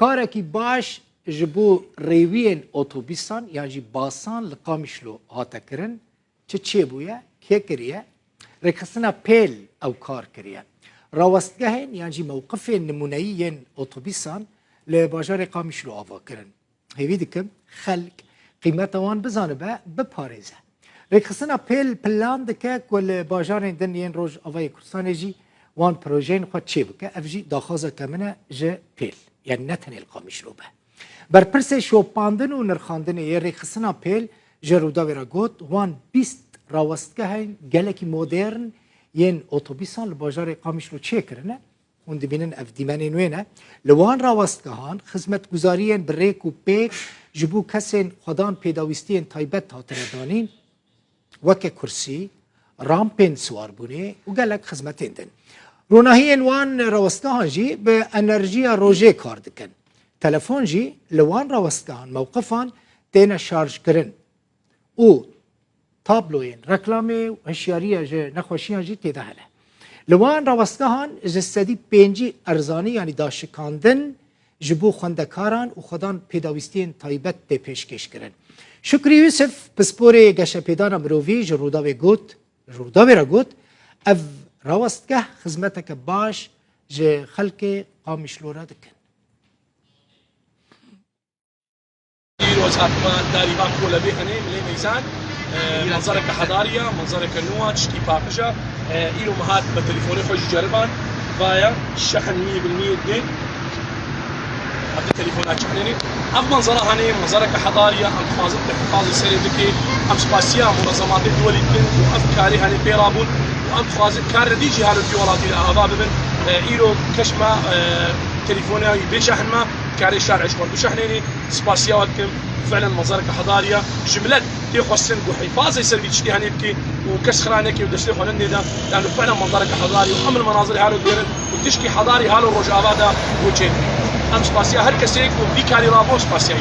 کارکی باش جبو ریوین اتوبیسان یعنی باسان لقامیشلو هاتا کرن چه بویه که کریه رکسنا پیل او کار کریه راوستگاهن یعنی موقف نمونهی اتوبیسان لباجار قامیشلو آوا کرن هیوی دکم خلق قیمت وان بزانه به پارێزە ڕێکخستنا پێل پلان دکە کە لە باژارên din yên roj avayê Kurdistanê jî wan projeyên xwe çê bike ev jî daxwazeke min e ji pêl yani ne tenê li Qamişlo be berpirsê şopandin û nirxandinê yê rêkxistina pêl ji Rûdawê re got wan 20 rawestgehên gelekî modern yên otobîsan li bajarê Qamişlo çê kirine hûn dibînin ev dîmenên wê ne li wan rawestgehan xizmetguzariyên bi rêk û pêk ji bo kesên xwedan pêdawîstiyên taybet hatine danîn weke kursî rampên siwarbûnê û gelek xizmetên din ronahiyên wan rawestgehan jî bi enerjiya rojê kar dikin telefon jî li wan rawestgehan mewqifan têne şarjkirin û tabloyên reklamê û hişyariya ji nexweşiyan jî têde hene li wan rawestgehan ji sedî pêncî erzanî yanî daşikandin ji bo xwendekaran û xwedan pêdawîstiyên taybet tê pêşkêş kirin Şükrî Yusuf pisporê geşepêdana mirovî ji Rûdawê re got ev rawestgeh xizmeteke baş ji xelkê Qamişlo re dikin روز هاتما داری با کوله بهنه ملی میزان منظرك حضارية منظرك نوع تشتي باقجة إلو مهات بتليفوني خوش جربان فايا الشحن 100% دين هذا تليفونات شحنيني أم منظرها هني منظرك حضارية أم حفاظة حفاظ سري ذكي أم سباسيا منظمات الدول الدين وأفكاري هني بيرابون وأم حفاظة كار ديجي هالو الدولات إلى أعضاء من إلو كشمة تليفوني بيشحن ما كاري شارع شوار بشحنيني سباسيا وكم فعلا منظرك حضارية جملات تيخوسن وحفاظ يسوي تشتي هنيبكي وكسخرانك ودشتي خلنا ده لأنه فعلا منظرك حضاري وأم المناظر هالو ديرن وتشكي حضاري هالو الرجع هذا وجه أم سباسيا هر كسيك وفي كاري رابو سباسيا